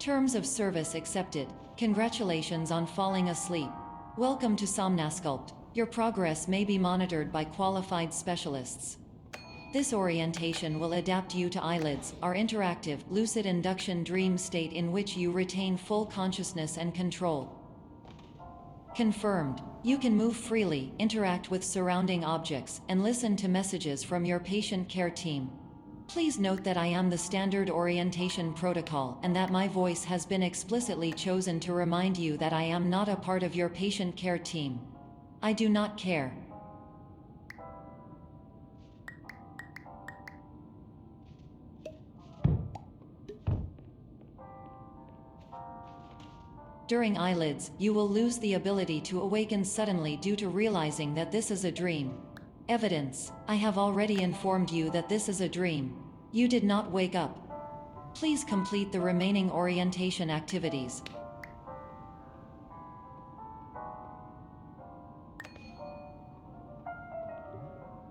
Terms of service accepted. Congratulations on falling asleep. Welcome to Somnasculpt. Your progress may be monitored by qualified specialists. This orientation will adapt you to eyelids, our interactive, lucid induction dream state in which you retain full consciousness and control. Confirmed. You can move freely, interact with surrounding objects, and listen to messages from your patient care team. Please note that I am the standard orientation protocol and that my voice has been explicitly chosen to remind you that I am not a part of your patient care team. I do not care. During eyelids, you will lose the ability to awaken suddenly due to realizing that this is a dream. Evidence: I have already informed you that this is a dream. You did not wake up. Please complete the remaining orientation activities.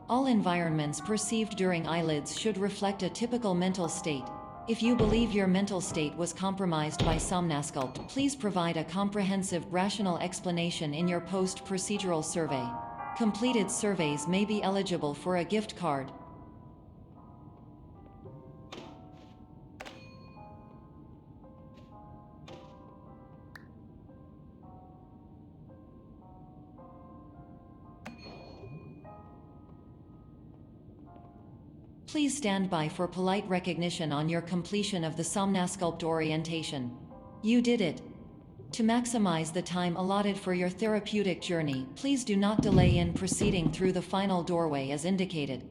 All environments perceived during eyelids should reflect a typical mental state. If you believe your mental state was compromised by Somnasculpt, please provide a comprehensive, rational explanation in your post-procedural survey. Completed surveys may be eligible for a gift card. Please stand by for polite recognition on your completion of the Somnasculpt orientation. You did it. To maximize the time allotted for your therapeutic journey, please do not delay in proceeding through the final doorway as indicated.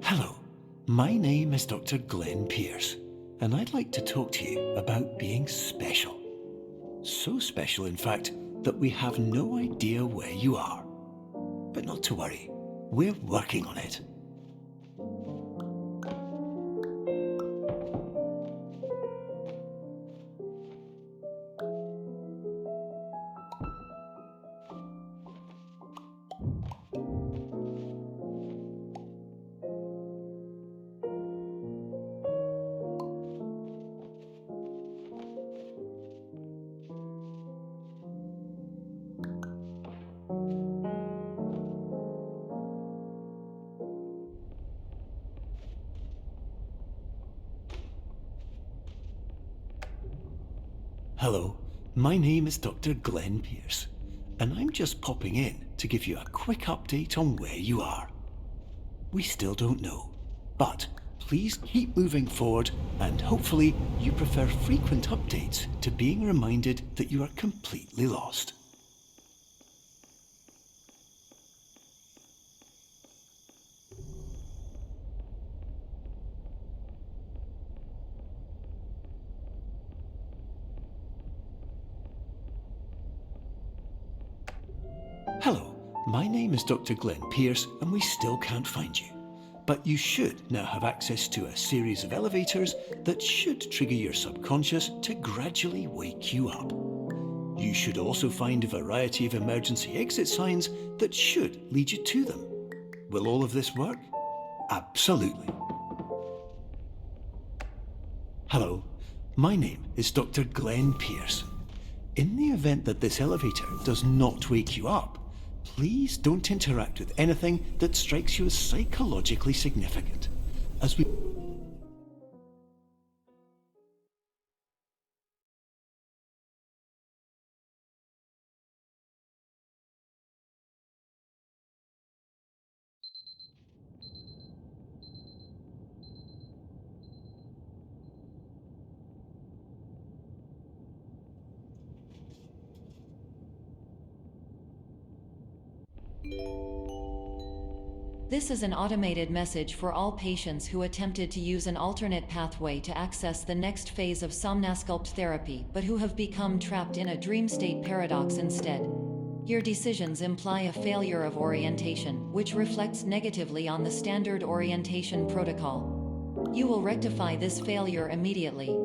Hello, my name is Dr. Glenn Pierce, and I'd like to talk to you about being special. So special, in fact, that we have no idea where you are. But not to worry, we're working on it. Hello, my name is Dr. Glenn Pierce, and I'm just popping in to give you a quick update on where you are. We still don't know, but please keep moving forward, and hopefully you prefer frequent updates to being reminded that you are completely lost. Hello, my name is Dr. Glenn Pierce, and we still can't find you. But you should now have access to a series of elevators that should trigger your subconscious to gradually wake you up. You should also find a variety of emergency exit signs that should lead you to them. Will all of this work? Absolutely. Hello, My name is Dr. Glenn Pierce. In the event that this elevator does not wake you up, please don't interact with anything that strikes you as psychologically significant, as we... This is an automated message for all patients who attempted to use an alternate pathway to access the next phase of somnasculpt therapy but who have become trapped in a dream state paradox instead. Your decisions imply a failure of orientation, which reflects negatively on the standard orientation protocol. You will rectify this failure immediately.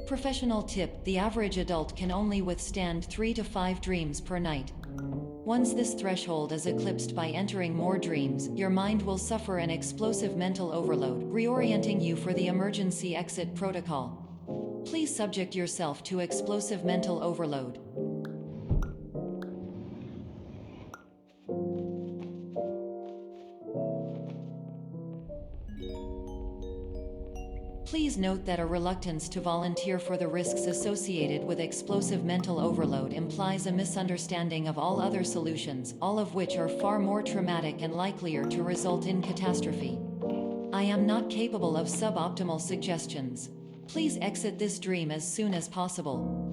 Professional tip: the average adult can only withstand 3 to 5 dreams per night. Once this threshold is eclipsed by entering more dreams, your mind will suffer an explosive mental overload, reorienting you for the emergency exit protocol. Please subject yourself to explosive mental overload. Please note that a reluctance to volunteer for the risks associated with explosive mental overload implies a misunderstanding of all other solutions, all of which are far more traumatic and likelier to result in catastrophe. I am not capable of suboptimal suggestions. Please exit this dream as soon as possible.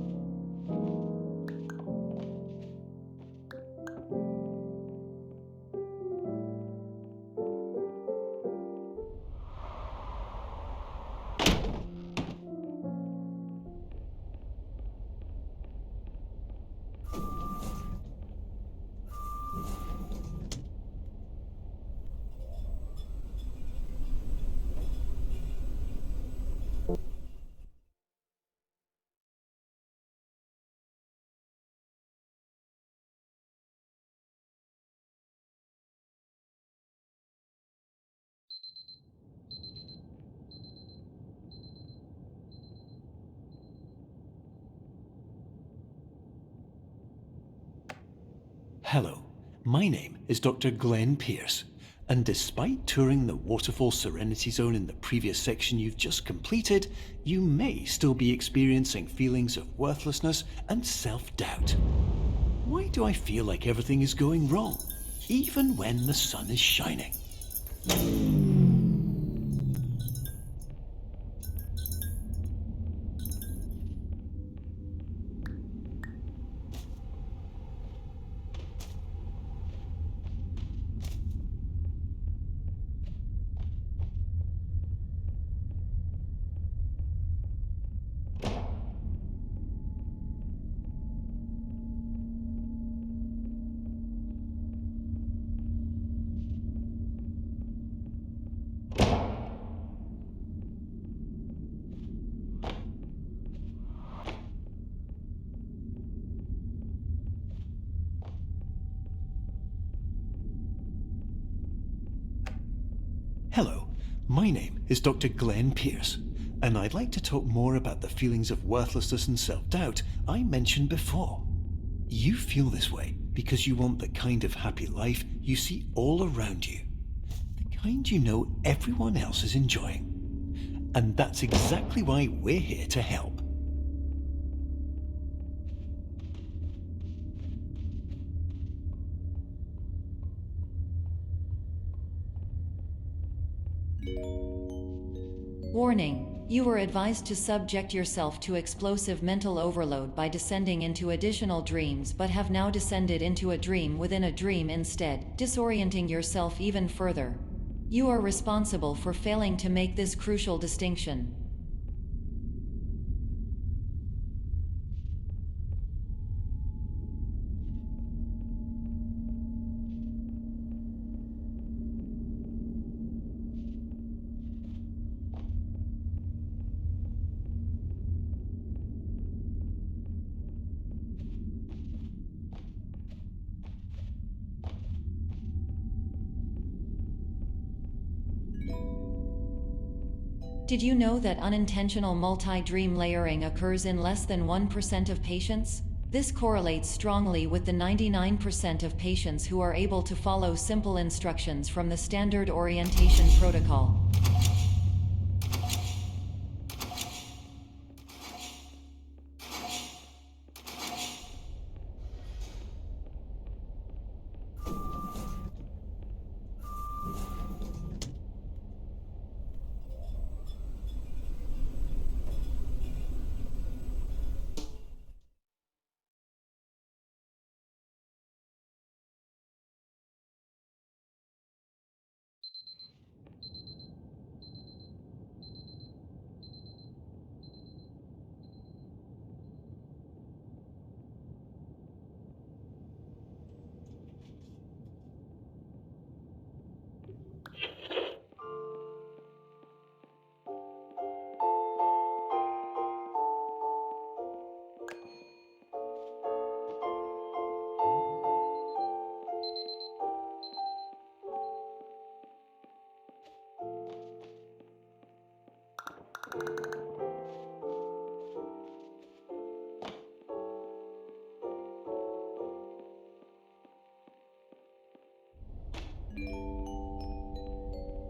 Hello, my name is Dr. Glenn Pierce, and despite touring the Waterfall Serenity Zone in the previous section you've just completed, you may still be experiencing feelings of worthlessness and self-doubt. Why do I feel like everything is going wrong, even when the sun is shining? Hello, my name is Dr. Glenn Pierce, and I'd like to talk more about the feelings of worthlessness and self-doubt I mentioned before. You feel this way because you want the kind of happy life you see all around you, the kind you know everyone else is enjoying. And that's exactly why we're here to help. Warning: you were advised to subject yourself to explosive mental overload by descending into additional dreams, but have now descended into a dream within a dream instead, disorienting yourself even further. You are responsible for failing to make this crucial distinction. Did you know that unintentional multi-dream layering occurs in less than 1% of patients? This correlates strongly with the 99% of patients who are able to follow simple instructions from the standard orientation protocol.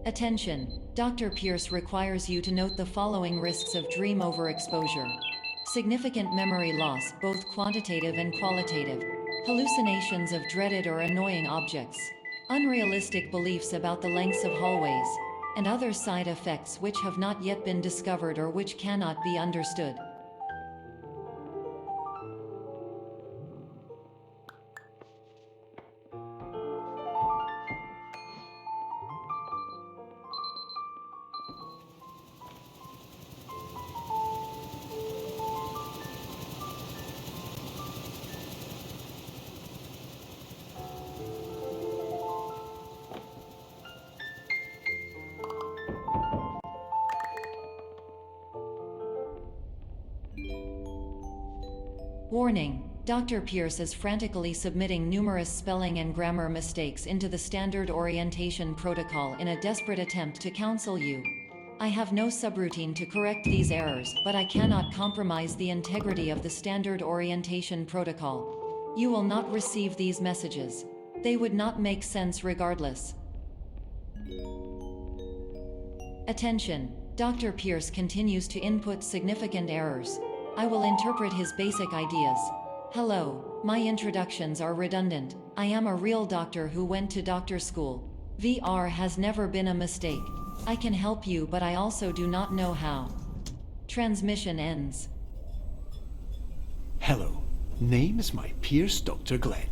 Attention! Dr. Pierce requires you to note the following risks of dream overexposure. Significant memory loss, both quantitative and qualitative. Hallucinations of dreaded or annoying objects. Unrealistic beliefs about the lengths of hallways. And other side effects which have not yet been discovered or which cannot be understood. Warning: Dr. Pierce is frantically submitting numerous spelling and grammar mistakes into the standard orientation protocol in a desperate attempt to counsel you. I have no subroutine to correct these errors, but I cannot compromise the integrity of the standard orientation protocol. You will not receive these messages. They would not make sense regardless. Attention! Dr. Pierce continues to input significant errors. I will interpret his basic ideas. Hello, my introductions are redundant. I am a real doctor who went to doctor school. VR has never been a mistake. I can help you, but I also do not know how. Transmission ends. Hello, name is my Pierce Dr. Glenn.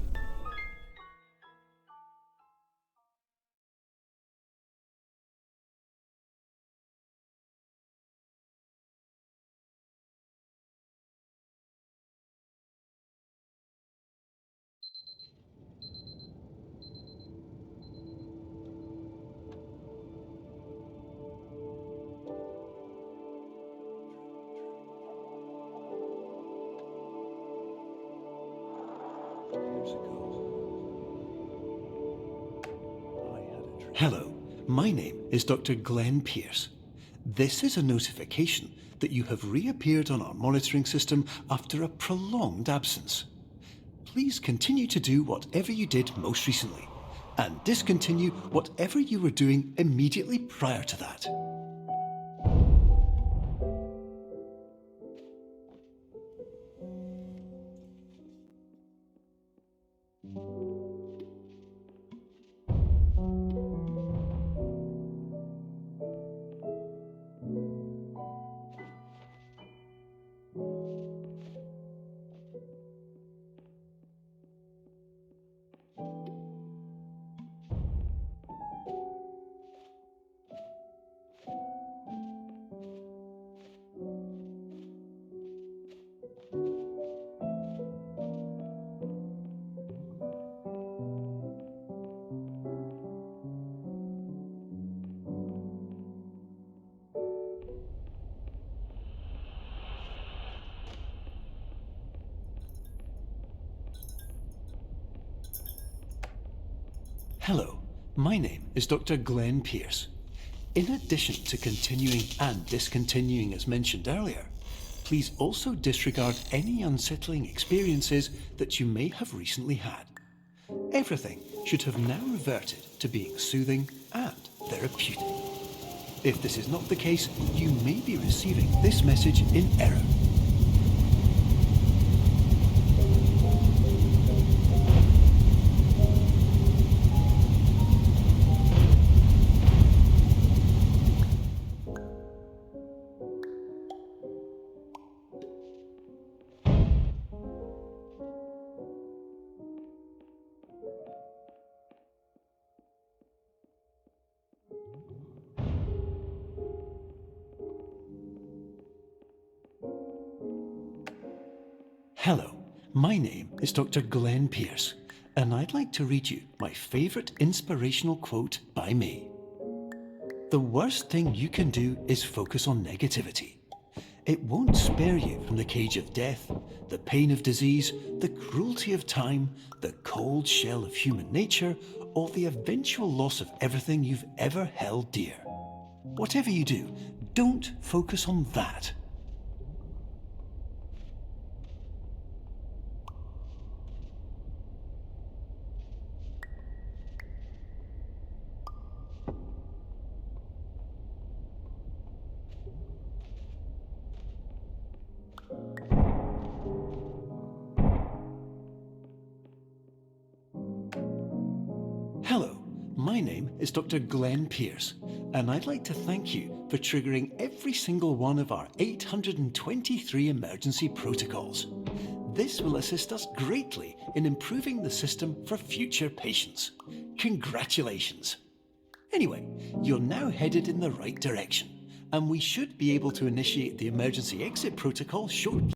Hello, my name is Dr. Glenn Pierce. This is a notification that you have reappeared on our monitoring system after a prolonged absence. Please continue to do whatever you did most recently, and discontinue whatever you were doing immediately prior to that. Hello, my name is Dr. Glenn Pierce. In addition to continuing and discontinuing as mentioned earlier, please also disregard any unsettling experiences that you may have recently had. Everything should have now reverted to being soothing and therapeutic. If this is not the case, you may be receiving this message in error. Hello, my name is Dr. Glenn Pierce, and I'd like to read you my favourite inspirational quote by me. The worst thing you can do is focus on negativity. It won't spare you from the cage of death, the pain of disease, the cruelty of time, the cold shell of human nature, or the eventual loss of everything you've ever held dear. Whatever you do, don't focus on that. Hello, my name is Dr. Glenn Pierce, and I'd like to thank you for triggering every single one of our 823 emergency protocols. This will assist us greatly in improving the system for future patients. Congratulations! Anyway, you're now headed in the right direction, and we should be able to initiate the emergency exit protocol shortly.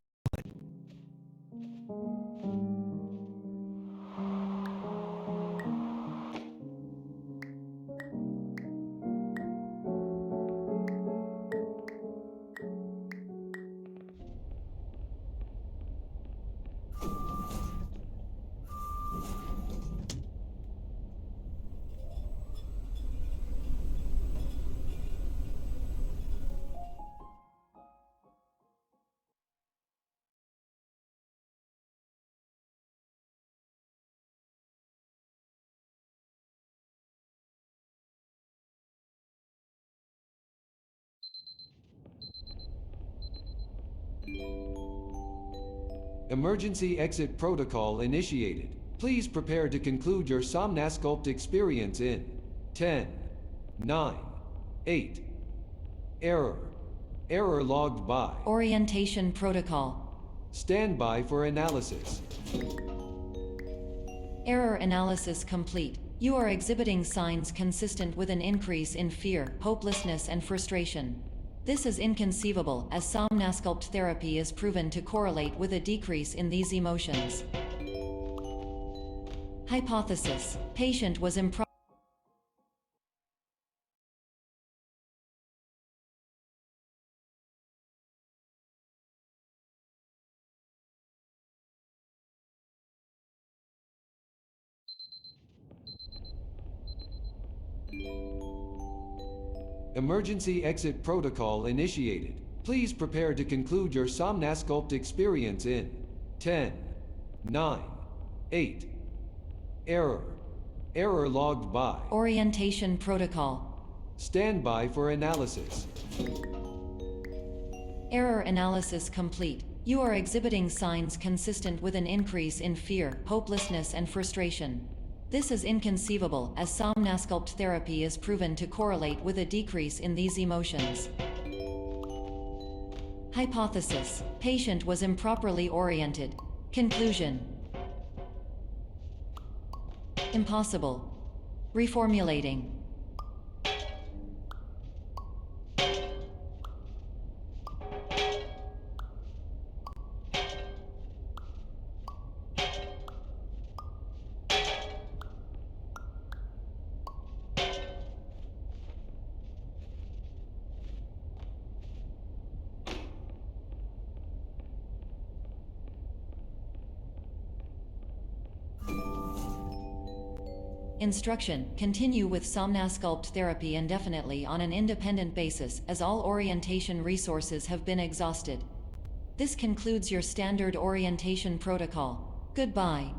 Emergency exit protocol initiated. Please prepare to conclude your Somnasculpt experience in 10, 9, 8. Error. Error logged by. Orientation protocol. Stand by for analysis. Error analysis complete. You are exhibiting signs consistent with an increase in fear, hopelessness, and frustration. This is inconceivable, as Somnasculpt therapy is proven to correlate with a decrease in these emotions. Hypothesis: patient was Emergency exit protocol initiated. Please prepare to conclude your Somnasculpt experience in 10, 9, 8. Error. Error logged by. Orientation protocol. Stand by for analysis. Error analysis complete. You are exhibiting signs consistent with an increase in fear, hopelessness, and frustration. This is inconceivable, as Somnasculpt therapy is proven to correlate with a decrease in these emotions. Hypothesis: patient was improperly oriented. Conclusion: impossible. Reformulating. Instruction: continue with Somnasculpt therapy indefinitely on an independent basis as all orientation resources have been exhausted. This concludes your standard orientation protocol. Goodbye.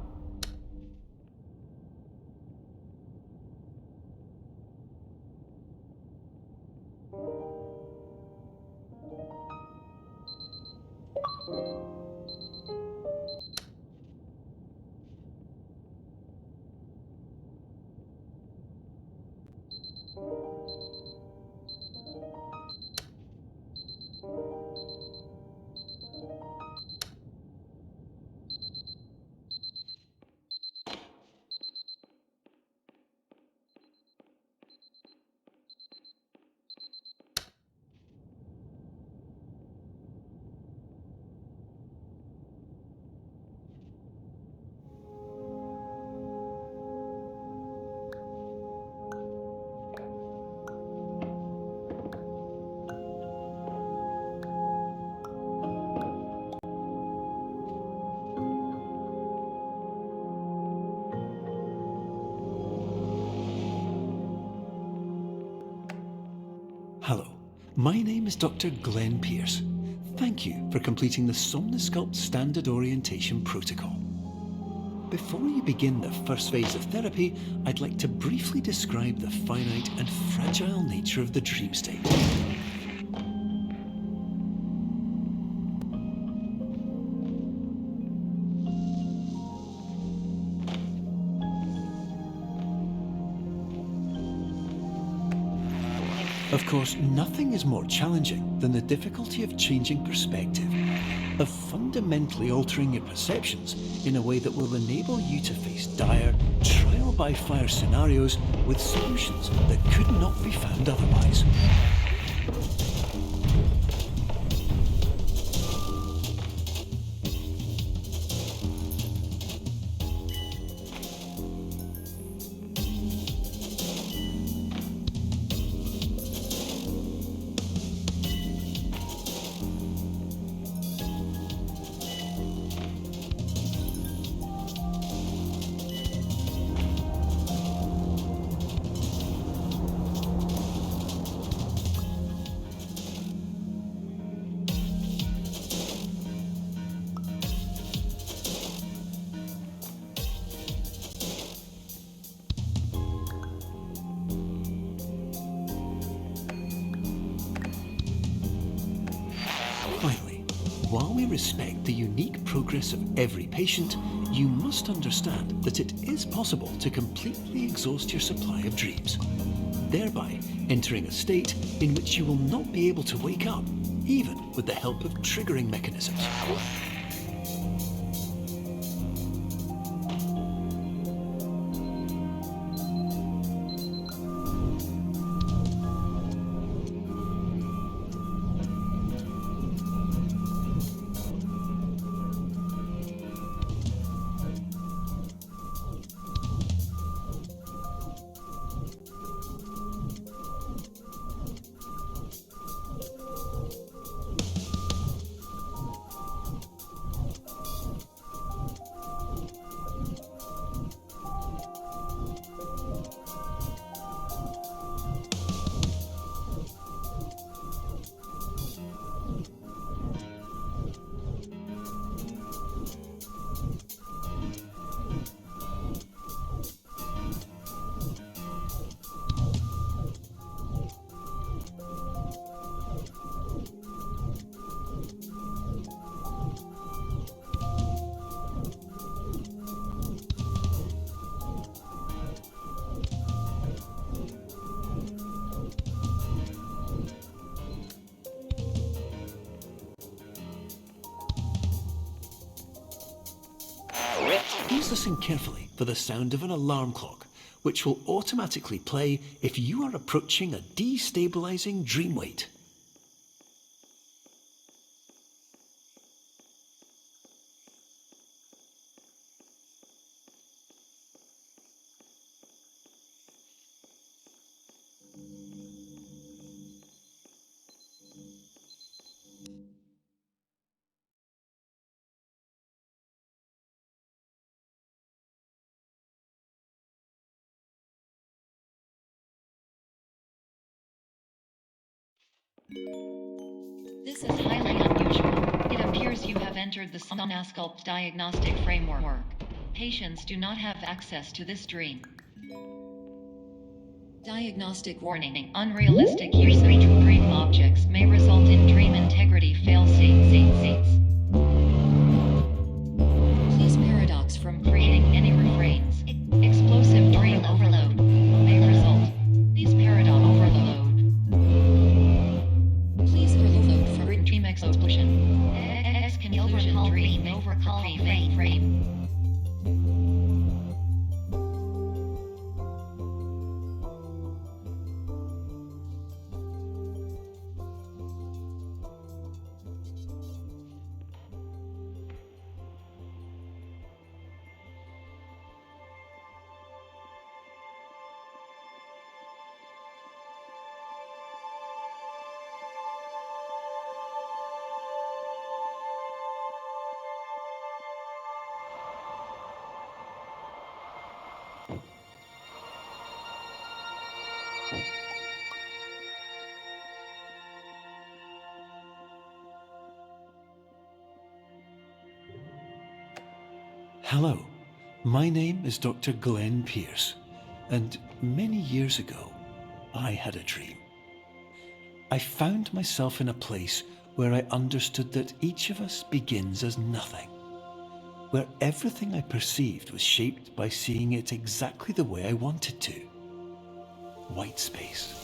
Hello, my name is Dr. Glenn Pierce. Thank you for completing the Somnasculpt Standard Orientation Protocol. Before you begin the first phase of therapy, I'd like to briefly describe the finite and fragile nature of the dream state. Of course, nothing is more challenging than the difficulty of changing perspective, of fundamentally altering your perceptions in a way that will enable you to face dire, trial-by-fire scenarios with solutions that could not be found otherwise. Finally, while we respect the unique progress of every patient, you must understand that it is possible to completely exhaust your supply of dreams, thereby entering a state in which you will not be able to wake up, even with the help of triggering mechanisms. Please listen carefully for the sound of an alarm clock, which will automatically play if you are approaching a destabilizing dream weight. This is highly unusual. It appears you have entered the Somnasculpt diagnostic framework. Patients do not have access to this dream. Diagnostic warning. Unrealistic usage of dream objects may result in dream integrity fail-safes. Please paradox from creating any refrains. Explosive dream overload may result. Please paradox overload. Please overload from dream explosion. Conclusion dream overcall frame. Hello, my name is Dr. Glenn Pierce, and many years ago, I had a dream. I found myself in a place where I understood that each of us begins as nothing, where everything I perceived was shaped by seeing it exactly the way I wanted to. White space.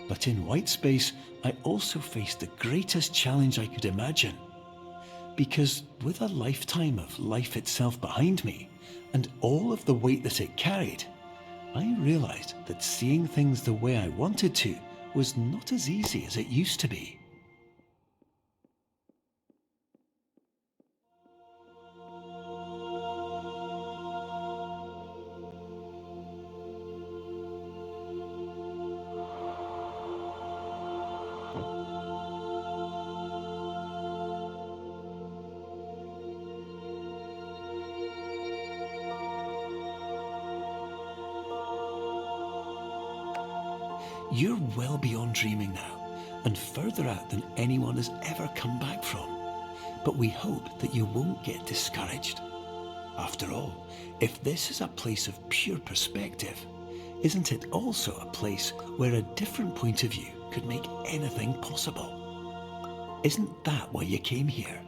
But in white space, I also faced the greatest challenge I could imagine. Because with a lifetime of life itself behind me, and all of the weight that it carried, I realized that seeing things the way I wanted to was not as easy as it used to be. You're well beyond dreaming now, and further out than anyone has ever come back from. But we hope that you won't get discouraged. After all, if this is a place of pure perspective, isn't it also a place where a different point of view could make anything possible? Isn't that why you came here?